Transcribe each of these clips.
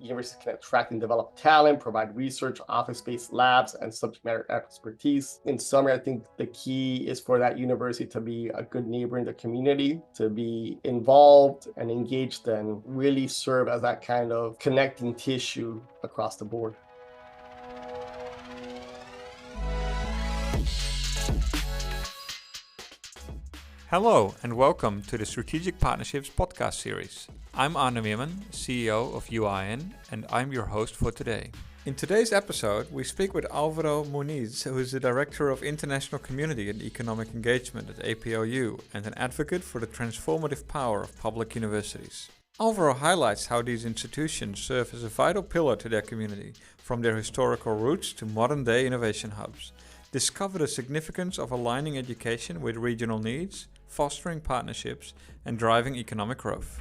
universities can attract and develop talent, provide research, office-based labs, and subject matter expertise. In summary, I think the key is for that university to be a good neighbor in the community, to be involved and engaged, and really serve as that kind of connecting tissue across the board. Hello and welcome to the Strategic Partnerships podcast series. I'm Arne Meerman, CEO of UIN, and I'm your host for today. In today's episode, we speak with Álvaro Muñiz, who is the Director of International Community and Economic Engagement at APLU and an advocate for the transformative power of public universities. Álvaro highlights how these institutions serve as a vital pillar to their community, from their historical roots to modern-day innovation hubs. Discover the significance of aligning education with regional needs, fostering partnerships, and driving economic growth.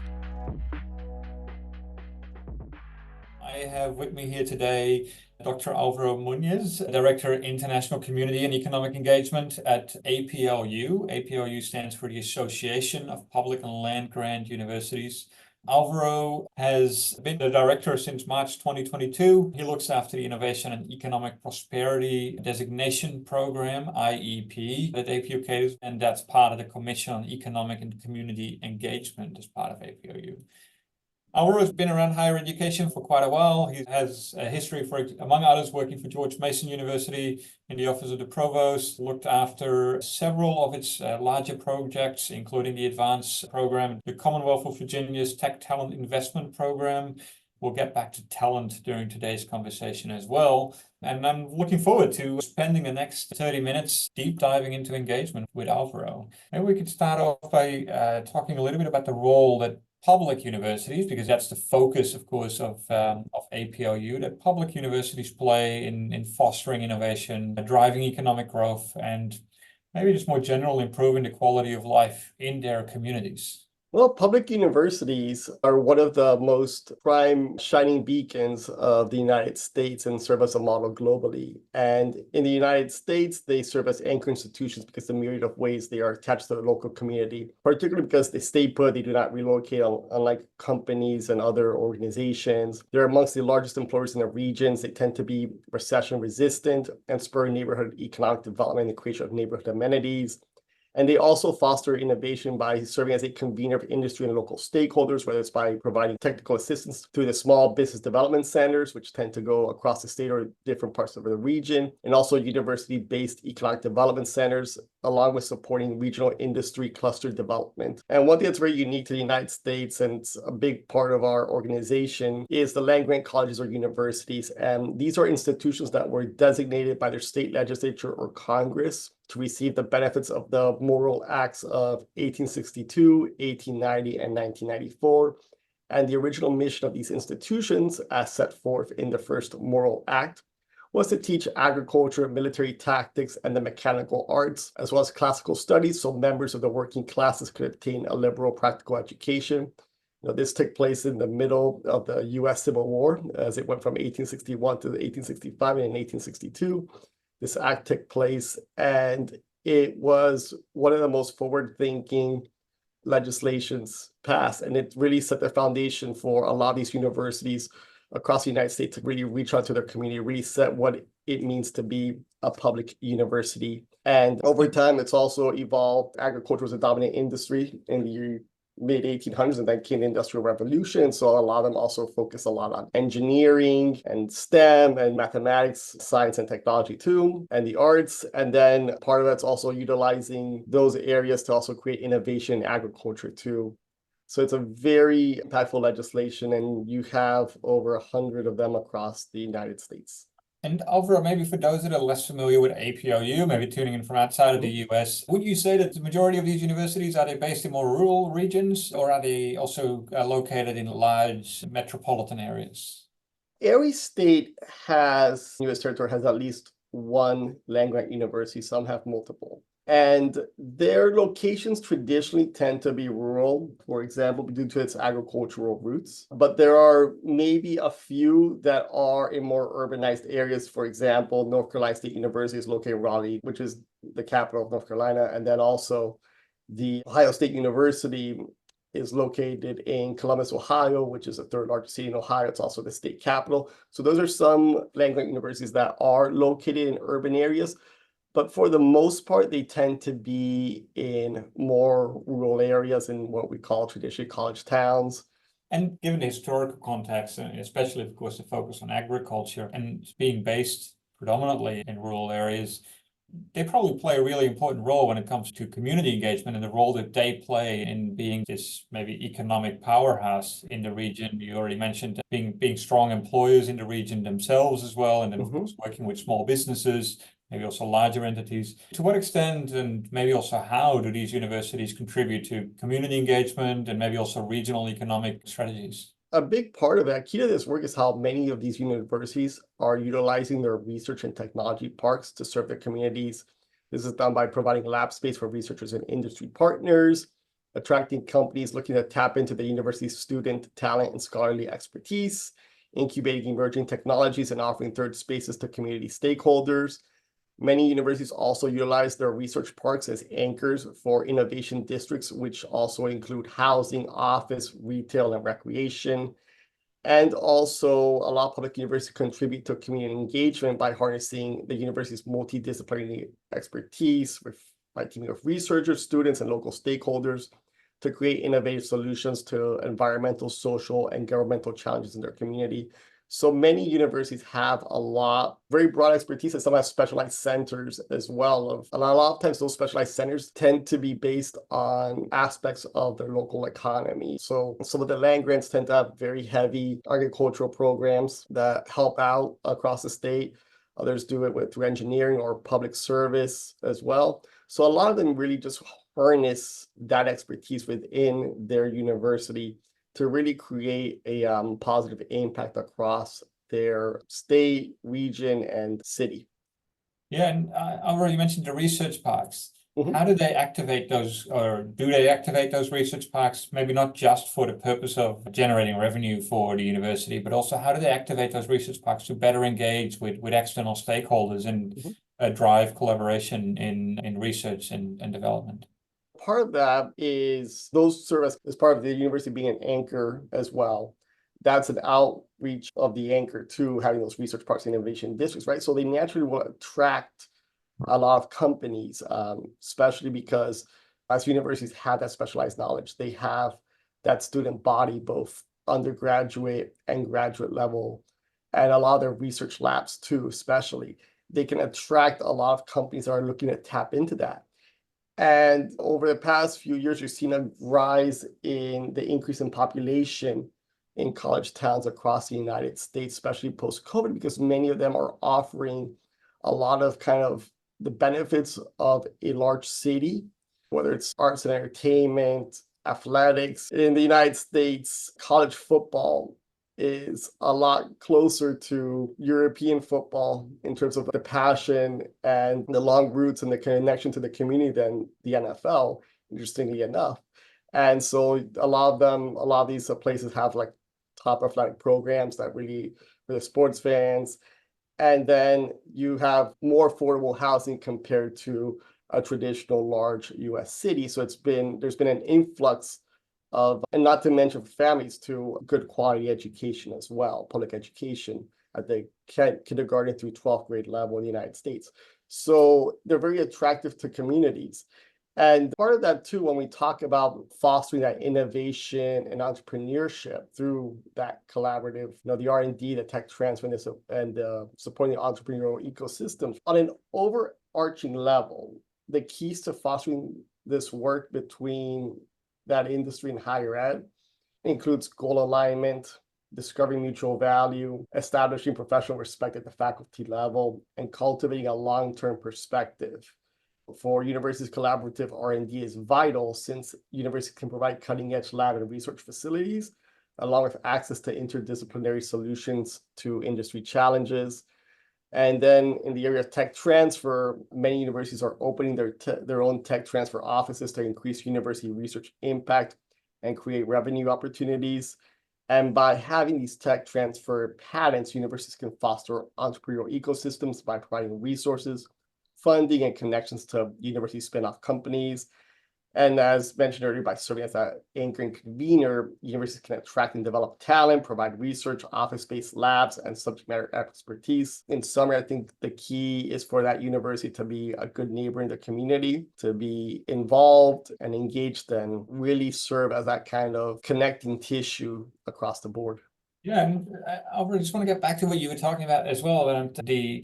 I have with me here today Dr. Álvaro Muñiz, Director of International Community and Economic Engagement at APLU. APLU stands for the Association of Public and Land-Grant Universities. Álvaro has been the director since March 2022. He looks after the Innovation and Economic Prosperity Designation Program, IEP, at APLU, and that's part of the Commission on Economic and Community Engagement as part of APLU. Álvaro has been around higher education for quite a while. He has a history, for, among others, working for George Mason University in the Office of the Provost, looked after several of its larger projects, including the Advance Program, the Commonwealth of Virginia's Tech Talent Investment Program. We'll get back to talent during today's conversation as well. And I'm looking forward to spending the next 30 minutes deep diving into engagement with Álvaro. Maybe we could start off by talking a little bit about the role that public universities, because that's the focus, of course, of APLU, that public universities play in fostering innovation, driving economic growth, and maybe just more general improving the quality of life in their communities. Well, public universities are one of the most prime shining beacons of the United States and serve as a model globally. And in the United States, they serve as anchor institutions because the myriad of ways they are attached to the local community, particularly because they stay put, they do not relocate, unlike companies and other organizations. They're amongst the largest employers in the regions. They tend to be recession resistant and spur neighborhood economic development and the creation of neighborhood amenities. And they also foster innovation by serving as a convener of industry and local stakeholders, whether it's by providing technical assistance through the small business development centers, which tend to go across the state or different parts of the region, and also university-based economic development centers, along with supporting regional industry cluster development. And one thing that's very unique to the United States, and it's a big part of our organization, is the land-grant colleges or universities. And these are institutions that were designated by their state legislature or Congress to receive the benefits of the Morrill Acts of 1862, 1890, and 1994. And the original mission of these institutions, as set forth in the first Morrill Act, was to teach agriculture, military tactics, and the mechanical arts, as well as classical studies, so members of the working classes could obtain a liberal practical education. This took place in the middle of the U.S. Civil War, as it went from 1861 to 1865 and in 1862. This act took place, and it was one of the most forward-thinking legislations passed, and it really set the foundation for a lot of these universities across the United States to really reach out to their community, really set what it means to be a public university. And over time, it's also evolved. Agriculture was a dominant industry in the mid-1800s, and then came the Industrial Revolution. So a lot of them also focus a lot on engineering and STEM and mathematics, science and technology too, and the arts. And then part of that's also utilizing those areas to also create innovation in agriculture too. So it's a very impactful legislation, and you have over 100 of them across the United States. And Álvaro, maybe for those that are less familiar with APLU, maybe tuning in from outside of the US, would you say that the majority of these universities, are they based in more rural regions, or are they also located in large metropolitan areas? Every state has, U.S. territory has at least one land-grant university. Some have multiple. And their locations traditionally tend to be rural, for example, due to its agricultural roots. But there are maybe a few that are in more urbanized areas. For example, North Carolina State University is located in Raleigh, which is the capital of North Carolina. And then also the Ohio State University is located in Columbus, Ohio, which is the third largest city in Ohio. It's also the state capital. So those are some land-grant universities that are located in urban areas. But for the most part, they tend to be in more rural areas in what we call traditionally college towns. And given the historical context, and especially, of course, the focus on agriculture and being based predominantly in rural areas, they probably play a really important role when it comes to community engagement and the role that they play in being this maybe economic powerhouse in the region. You already mentioned being strong employers in the region themselves as well, and then of course working with small businesses, maybe also larger entities. To what extent and maybe also how do these universities contribute to community engagement and maybe also regional economic strategies? A big part of that, key to this work, is how many of these universities are utilizing their research and technology parks to serve their communities. This is done by providing lab space for researchers and industry partners, attracting companies looking to tap into the university's student talent and scholarly expertise, incubating emerging technologies, and offering third spaces to community stakeholders. Many universities also utilize their research parks as anchors for innovation districts, which also include housing, office, retail, and recreation. And also, a lot of public universities contribute to community engagement by harnessing the university's multidisciplinary expertise by teaming with researchers, students, and local stakeholders to create innovative solutions to environmental, social, and governmental challenges in their community. So many universities have very broad expertise, and some have specialized centers as well. And a lot of times those specialized centers tend to be based on aspects of their local economy. So some of the land grants tend to have very heavy agricultural programs that help out across the state. Others do it through engineering or public service as well. So a lot of them really just harness that expertise within their university to really create a positive impact across their state, region, and city. Yeah, and Álvaro, you mentioned the research parks. How do they activate those, or do they activate those research parks, maybe not just for the purpose of generating revenue for the university, but also how do they activate those research parks to better engage with external stakeholders and drive collaboration in research and development? Part of that is those serve as part of the university being an anchor as well. That's an outreach of the anchor to having those research parks and innovation districts, right? So they naturally will attract a lot of companies, especially because as universities have that specialized knowledge, they have that student body, both undergraduate and graduate level, and a lot of their research labs too, especially. They can attract a lot of companies that are looking to tap into that. And over the past few years, you've seen a rise in the increase in population in college towns across the United States, especially post-COVID, because many of them are offering a lot of kind of the benefits of a large city, whether it's arts and entertainment, athletics. In the United States, college football is a lot closer to European football in terms of the passion and the long roots and the connection to the community than the NFL, interestingly enough. And so a lot of these places have like top athletic programs that really for the sports fans. And then you have more affordable housing compared to a traditional large US city. So there's been an influx of, and not to mention families, to good quality education as well, public education at the kindergarten through 12th grade level in the United States. So they're very attractive to communities. And part of that too, when we talk about fostering that innovation and entrepreneurship through that collaborative, the R&D, the tech transfer, and supporting the entrepreneurial ecosystems on an overarching level, the keys to fostering this work between that industry and higher ed includes goal alignment, discovering mutual value, establishing professional respect at the faculty level, and cultivating a long-term perspective. For universities, collaborative R&D is vital since universities can provide cutting-edge lab and research facilities, along with access to interdisciplinary solutions to industry challenges. And then in the area of tech transfer, many universities are opening their own tech transfer offices to increase university research impact and create revenue opportunities. And by having these tech transfer patents, universities can foster entrepreneurial ecosystems by providing resources, funding, and connections to university spin-off companies. And as mentioned earlier, by serving as that anchoring convener, universities can attract and develop talent, provide research, office-based labs, and subject matter expertise. In summary, I think the key is for that university to be a good neighbor in the community, to be involved and engaged, and really serve as that kind of connecting tissue across the board. Yeah, and Albert, I just want to get back to what you were talking about as well. And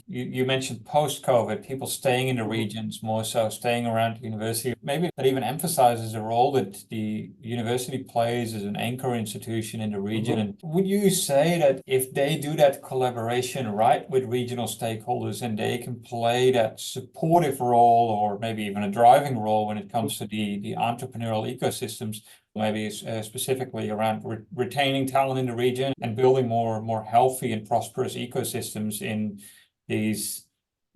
you mentioned post-COVID, people staying in the regions, more so staying around the university. Maybe that even emphasizes the role that the university plays as an anchor institution in the region. And would you say that if they do that collaboration right with regional stakeholders and they can play that supportive role, or maybe even a driving role when it comes to the entrepreneurial ecosystems, maybe specifically around retaining talent in the region and building more healthy and prosperous ecosystems in these,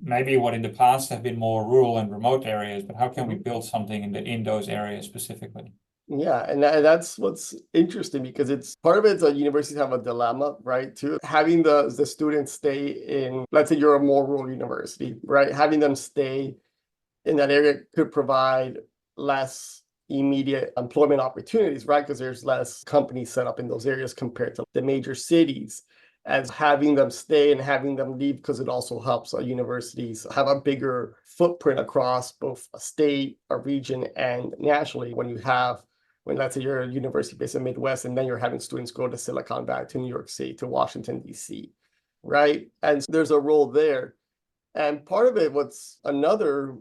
maybe what in the past have been more rural and remote areas, but how can we build something in those areas specifically? Yeah, and that's what's interesting, because it's part of it is universities have a dilemma, right? To having the students stay in, let's say you're a more rural university, right? Having them stay in that area could provide less immediate employment opportunities, right? Because there's less companies set up in those areas compared to the major cities. As having them stay and having them leave, because it also helps universities have a bigger footprint across both a state, a region, and nationally. When let's say you're a university based in the Midwest, and then you're having students go to Silicon Valley, to New York City, to Washington, D.C., right? And so there's a role there. And part of it, what's another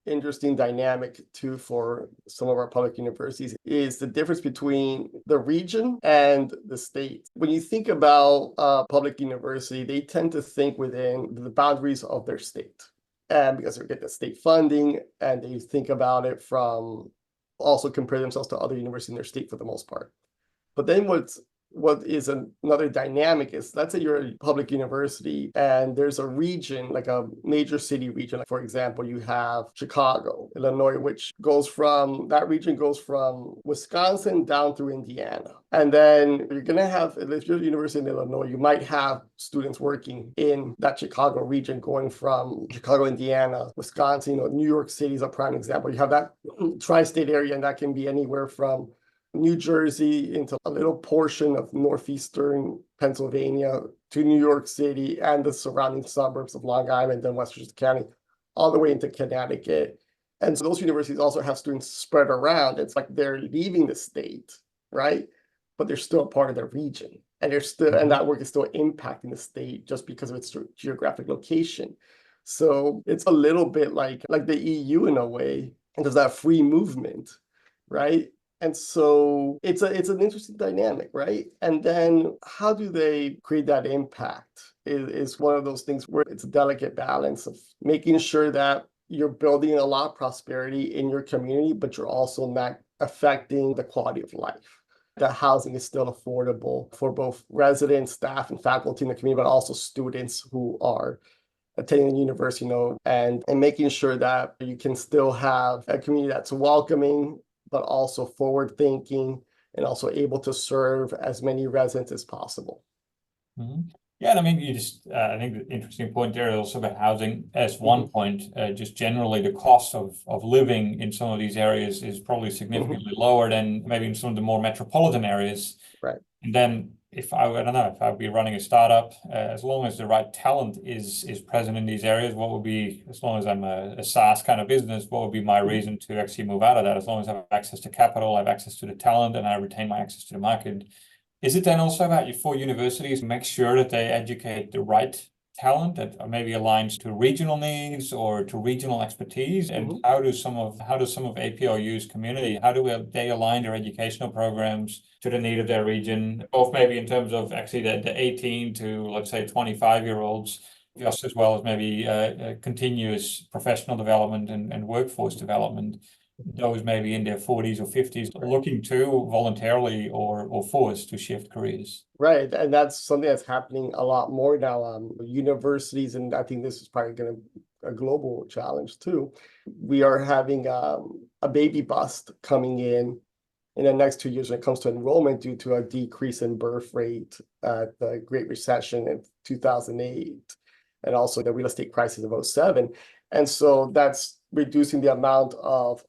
interesting dynamic too for some of our public universities, is the difference between the region and the state. When you think about a public university, they tend to think within the boundaries of their state, and because they get the state funding, and they think about it from, also compare themselves to other universities in their state for the most part. But then what is another dynamic is, let's say you're a public university and there's a region, like a major city region. Like for example, you have Chicago, Illinois, that region goes from Wisconsin down through Indiana. And then you're going to have, if you're a university in Illinois, you might have students working in that Chicago region, going from Chicago, Indiana, Wisconsin, New York City is a prime example. You have that tri-state area, and that can be anywhere from New Jersey into a little portion of northeastern Pennsylvania to New York City and the surrounding suburbs of Long Island and Westchester County, all the way into Connecticut. And so those universities also have students spread around. It's like they're leaving the state, right? But they're still a part of the region. And and that work is still impacting the state just because of its geographic location. So it's a little bit like the EU in a way, and there's that free movement, right? And so it's an interesting dynamic, right? And then how do they create that impact is one of those things where it's a delicate balance of making sure that you're building a lot of prosperity in your community, but you're also not affecting the quality of life. That housing is still affordable for both residents, staff, and faculty in the community, but also students who are attending the university, and making sure that you can still have a community that's welcoming, but also forward-thinking, and also able to serve as many residents as possible. Yeah, and I mean, I think the interesting point there is also about housing as one point. Just generally, the cost of living in some of these areas is probably significantly lower than maybe in some of the more metropolitan areas. Right. And then if I don't know, if I would be running a startup, as long as the right talent is present in these areas, as long as I'm a SaaS kind of business, what would be my reason to actually move out of that? As long as I have access to capital, I have access to the talent, and I retain my access to the market. Is it then also about for universities to make sure that they educate the right talent that maybe aligns to regional needs or to regional expertise? And how does some of APLU's community, they align their educational programs to the need of their region, both maybe in terms of actually the 18 to, let's say, 25-year-olds, just as well as maybe continuous professional development and workforce development, those maybe in their 40s or 50s, looking to voluntarily or forced to shift careers. Right, and that's something that's happening a lot more now. Universities, and I think this is probably going to be a global challenge too. We are having a baby bust coming in the next 2 years when it comes to enrollment, due to a decrease in birth rate at the Great Recession in 2008, and also the real estate crisis of 2007. And so that's reducing the amount of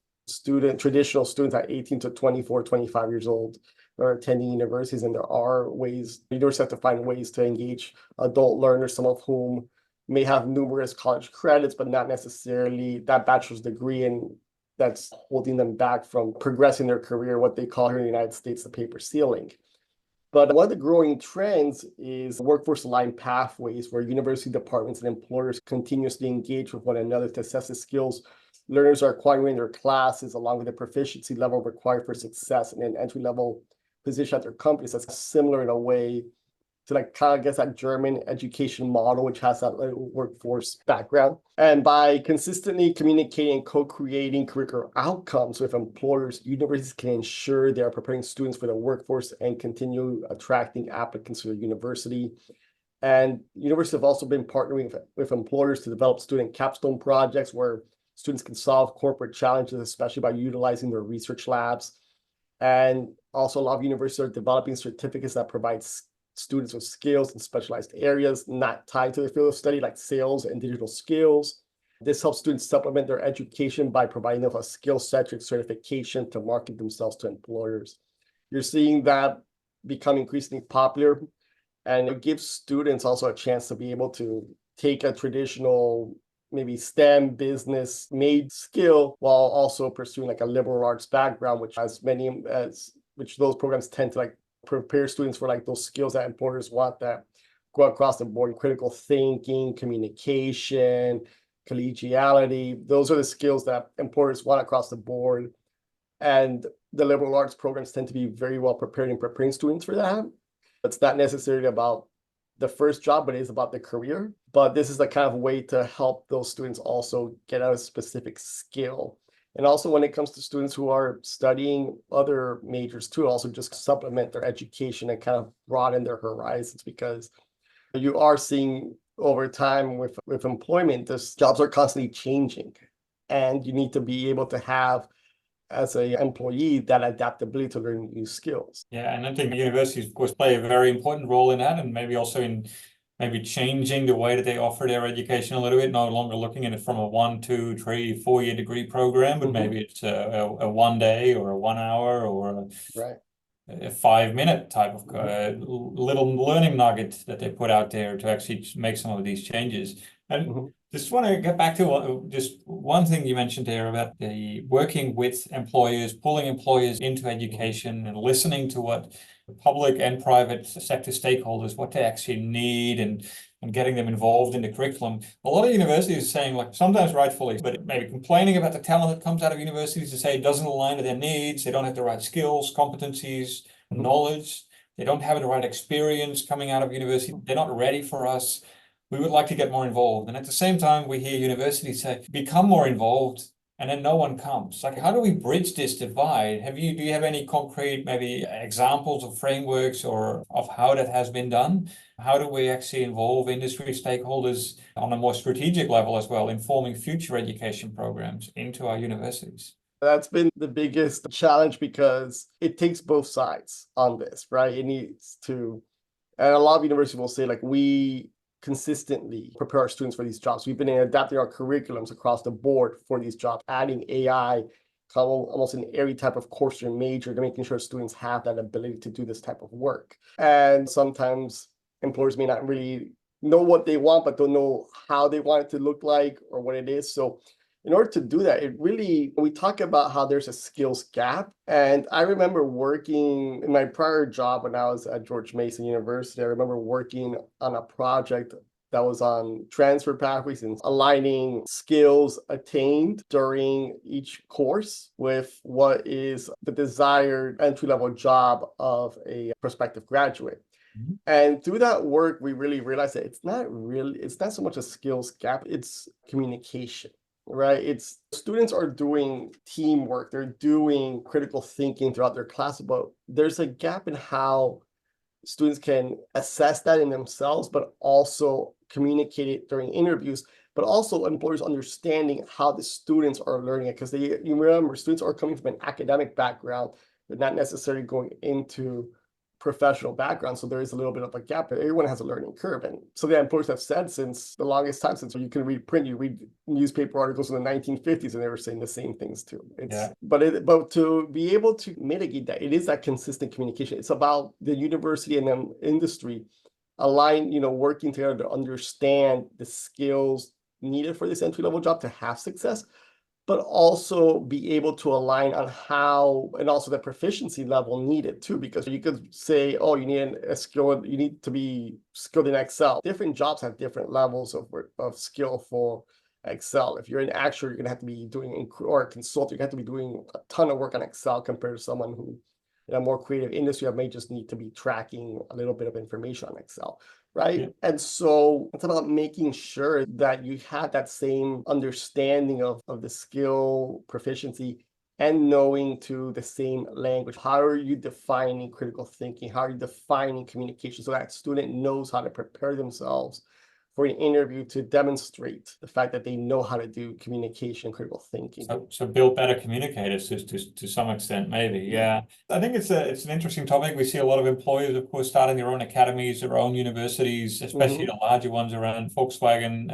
traditional students at 18 to 24, 25 years old are attending universities, and there are ways, universities have to find ways to engage adult learners, some of whom may have numerous college credits, but not necessarily that bachelor's degree, and that's holding them back from progressing their career, what they call here in the United States the paper ceiling. But one of the growing trends is workforce aligned pathways, where university departments and employers continuously engage with one another to assess the skills learners are acquiring in their classes, along with the proficiency level required for success in an entry-level position at their companies. That's similar in a way to that German education model, which has that workforce background. And by consistently communicating and co-creating curricular outcomes with employers, universities can ensure they are preparing students for the workforce and continue attracting applicants to the university. And universities have also been partnering with employers to develop student capstone projects where students can solve corporate challenges, especially by utilizing their research labs. And also a lot of universities are developing certificates that provide students with skills in specialized areas not tied to their field of study, like sales and digital skills. This helps students supplement their education by providing them a skill-centric certification to market themselves to employers. You're seeing that become increasingly popular, and it gives students also a chance to be able to take a traditional, maybe STEM business made skill while also pursuing like a liberal arts background, which those programs tend to prepare students for those skills that employers want that go across the board: critical thinking, communication, collegiality. Those are the skills that employers want across the board. And the liberal arts programs tend to be very well prepared in preparing students for that. It's not necessarily about the first job, but it is about the career. But this is the kind of way to help those students also get out a specific skill. And also when it comes to students who are studying other majors too, also just supplement their education and kind of broaden their horizons, because you are seeing over time with employment, these jobs are constantly changing, and you need to be able to have, as an employee, that adaptability to learn new skills. Yeah, and I think universities, of course, play a very important role in that, and maybe also in maybe changing the way that they offer their education a little bit, no longer looking at it from a 1, 2, 3, 4-year degree program, but maybe it's a 1 day or a 1 hour or a 5-minute type of little learning nugget that they put out there to actually make some of these changes. And just want to get back to just one thing you mentioned there about the working with employers, pulling employers into education and listening to what public and private sector stakeholders, what they actually need, and getting them involved in the curriculum. A lot of universities are saying, sometimes rightfully, but maybe complaining about the talent that comes out of universities, to say it doesn't align to their needs, they don't have the right skills, competencies, knowledge, they don't have the right experience coming out of university, they're not ready for us. We would like to get more involved. And at the same time, we hear universities say, become more involved, and then no one comes. How do we bridge this divide? Do you have any concrete, maybe examples of frameworks or of how that has been done? How do we actually involve industry stakeholders on a more strategic level as well, informing future education programs into our universities? That's been the biggest challenge, because it takes both sides on this, right? It needs to, and a lot of universities will say, we consistently prepare our students for these jobs. We've been adapting our curriculums across the board for these jobs, adding AI, almost in every type of course or major, to making sure students have that ability to do this type of work. And sometimes employers may not really know what they want, but don't know how they want it to look like or what it is. So in order to do that, we talk about how there's a skills gap. And I remember working in my prior job when I was at George Mason University. I remember working on a project that was on transfer pathways and aligning skills attained during each course with what is the desired entry-level job of a prospective graduate. And through that work, we really realized that it's not so much a skills gap, it's communication. Right? Students are doing teamwork, they're doing critical thinking throughout their class, but there's a gap in how students can assess that in themselves, but also communicate it during interviews, but also employers understanding how the students are learning it. Because you remember, students are coming from an academic background, they're not necessarily going into professional background. So there is a little bit of a gap, but everyone has a learning curve. And so the employers have said since the longest time, since you can read print, you read newspaper articles in the 1950s, and they were saying the same things too. But to be able to mitigate that, it is that consistent communication. It's about the university and then industry align, working together to understand the skills needed for this entry-level job to have success, but also be able to align on how, and also the proficiency level needed too, because you could say, oh, you need to be skilled in Excel. Different jobs have different levels of skill for Excel. If you're an actuary, you're gonna have to be doing, or a consultant, you have to be doing a ton of work on Excel compared to someone who, in a more creative industry, I may just need to be tracking a little bit of information on Excel, right? Yeah. And so it's about making sure that you have that same understanding of the skill proficiency and knowing to the same language. How are you defining critical thinking? How are you defining communication so that student knows how to prepare themselves for an interview to demonstrate the fact that they know how to do communication, critical thinking. So build better communicators to some extent, maybe. Yeah. I think it's an interesting topic. We see a lot of employers, of course, starting their own academies, their own universities, especially the larger ones around. Volkswagen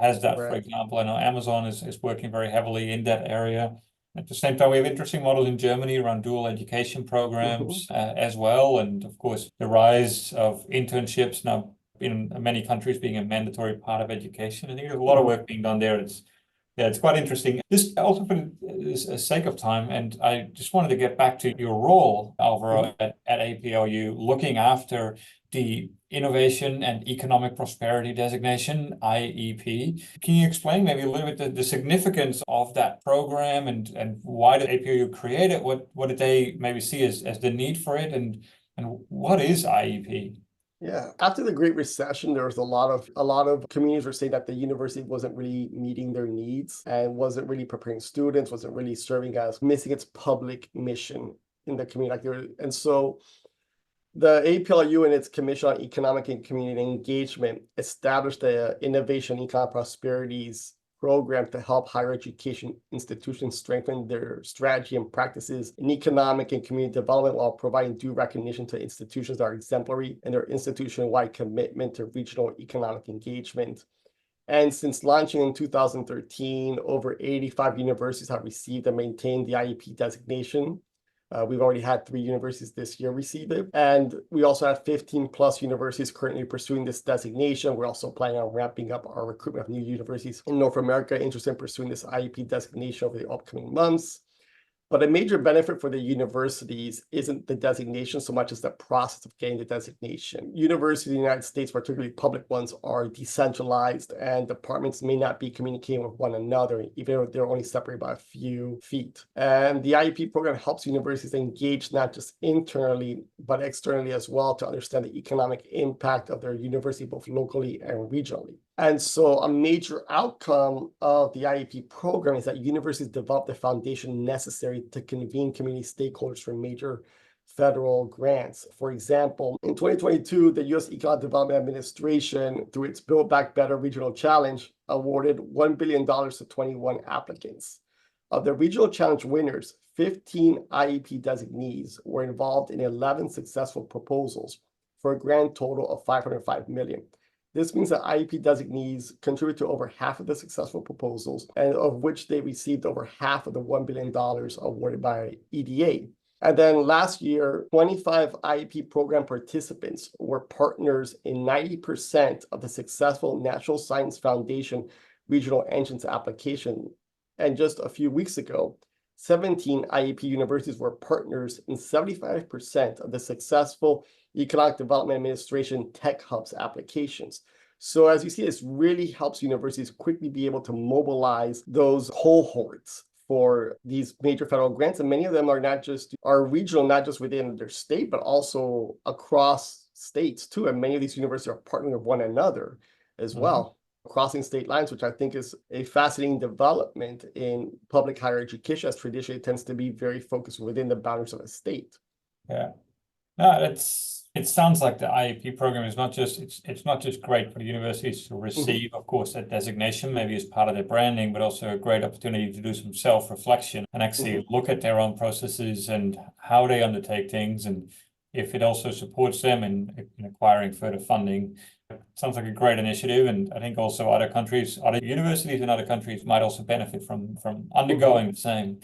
has that, for example. I know Amazon is working very heavily in that area. At the same time, we have interesting models in Germany around dual education programs as well. And of course, the rise of internships now in many countries being a mandatory part of education. I think there's a lot of work being done there. It's quite interesting. Just also for the sake of time, and I just wanted to get back to your role, Álvaro, at APLU, looking after the Innovation and Economic Prosperity Designation, IEP. Can you explain maybe a little bit the significance of that program and why did APLU create it? What did they maybe see as the need for it, and what is IEP? Yeah, after the Great Recession, there was a lot of communities were saying that the university wasn't really meeting their needs and wasn't really preparing students, wasn't really serving as missing its public mission in the community. And so the APLU and its Commission on Economic and Community Engagement established the Innovation and Economic Prosperities program to help higher education institutions strengthen their strategy and practices in economic and community development while providing due recognition to institutions that are exemplary in their institution-wide commitment to regional economic engagement. And since launching in 2013, over 85 universities have received and maintained the IEP designation. We've already had 3 universities this year receive it. And we also have 15 plus universities currently pursuing this designation. We're also planning on ramping up our recruitment of new universities in North America interested in pursuing this IEP designation over the upcoming months. But a major benefit for the universities isn't the designation so much as the process of getting the designation. Universities in the United States, particularly public ones, are decentralized and departments may not be communicating with one another, even if they're only separated by a few feet. And the IEP program helps universities engage not just internally, but externally as well to understand the economic impact of their university, both locally and regionally. And so a major outcome of the IEP program is that universities develop the foundation necessary to convene community stakeholders for major federal grants. For example, in 2022, the U.S. Economic Development Administration, through its Build Back Better Regional Challenge, awarded $1 billion to 21 applicants. Of the regional challenge winners, 15 IEP designees were involved in 11 successful proposals for a grand total of $505 million. This means that IEP designees contribute to over half of the successful proposals, and of which they received over half of the $1 billion awarded by EDA. And then last year, 25 IEP program participants were partners in 90% of the successful Natural Science Foundation Regional Entrance application. And just a few weeks ago, 17 IEP universities were partners in 75% of the successful Economic Development Administration Tech Hubs applications. So as you see, this really helps universities quickly be able to mobilize those cohorts for these major federal grants. And many of them are regional, not just within their state, but also across states too. And many of these universities are partnering with one another as well, crossing state lines, which I think is a fascinating development in public higher education, as traditionally it tends to be very focused within the boundaries of a state. Yeah. No, it sounds like the IEP program is not just it's not just great for the universities to receive, of course, that designation, maybe as part of their branding, but also a great opportunity to do some self-reflection and actually look at their own processes and how they undertake things. And if it also supports them in acquiring further funding. Sounds like a great initiative, and I think also other countries, other universities in other countries might also benefit from undergoing the same.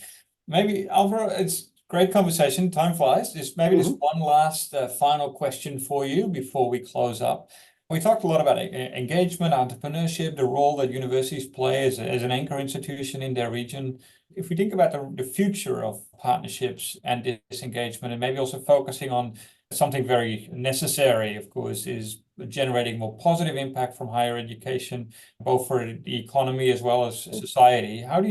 Maybe, Alvaro, it's great conversation. Time flies. Just maybe just one last final question for you before we close up. We talked a lot about engagement, entrepreneurship, the role that universities play as an anchor institution in their region. If we think about the future of partnerships and disengagement, and maybe also focusing on something very necessary, of course, is generating more positive impact from higher education, both for the economy as well as society. How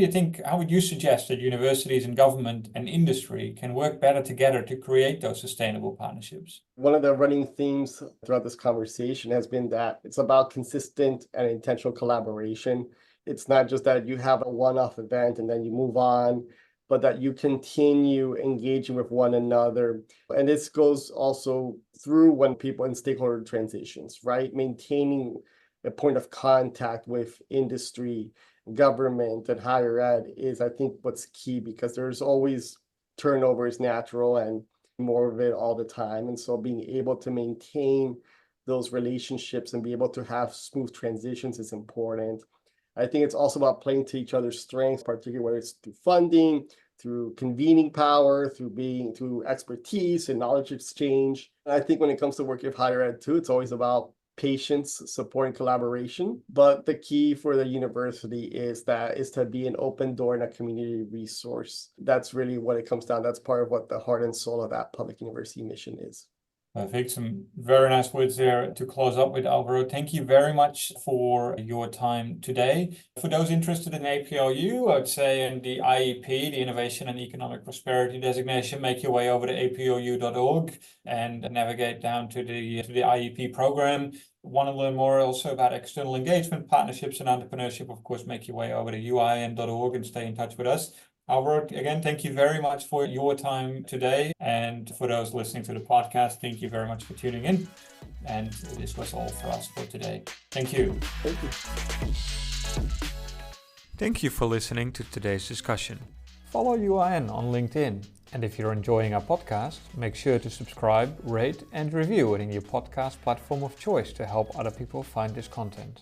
would you suggest that universities and government and industry can work better together to create those sustainable partnerships? One of the running themes throughout this conversation has been that it's about consistent and intentional collaboration. It's not just that you have a one-off event and then you move on, but that you continue engaging with one another. And this goes also through when people in stakeholder transitions, right? Maintaining a point of contact with industry, government, and higher ed is, I think, what's key, because there's always turnover is natural and more of it all the time. And so being able to maintain those relationships and be able to have smooth transitions is important. I think it's also about playing to each other's strengths, particularly whether it's through funding, through convening power, through expertise and knowledge exchange. And I think when it comes to working with higher ed too, it's always about patience, support, and collaboration. But the key for the university is to be an open door and a community resource. That's really what it comes down. That's part of what the heart and soul of that public university mission is. Perfect. Some very nice words there to close up with, Alvaro. Thank you very much for your time today. For those interested in APLU, I would say in the IEP, the Innovation and Economic Prosperity designation, make your way over to aplu.org and navigate down to the IEP program. Want to learn more also about external engagement, partnerships, and entrepreneurship, of course, make your way over to uin.org and stay in touch with us. Alvaro, again, thank you very much for your time today. And for those listening to the podcast, thank you very much for tuning in. And this was all for us for today. Thank you. Thank you. Thank you for listening to today's discussion. Follow UIN on LinkedIn. And if you're enjoying our podcast, make sure to subscribe, rate, and review it in your podcast platform of choice to help other people find this content.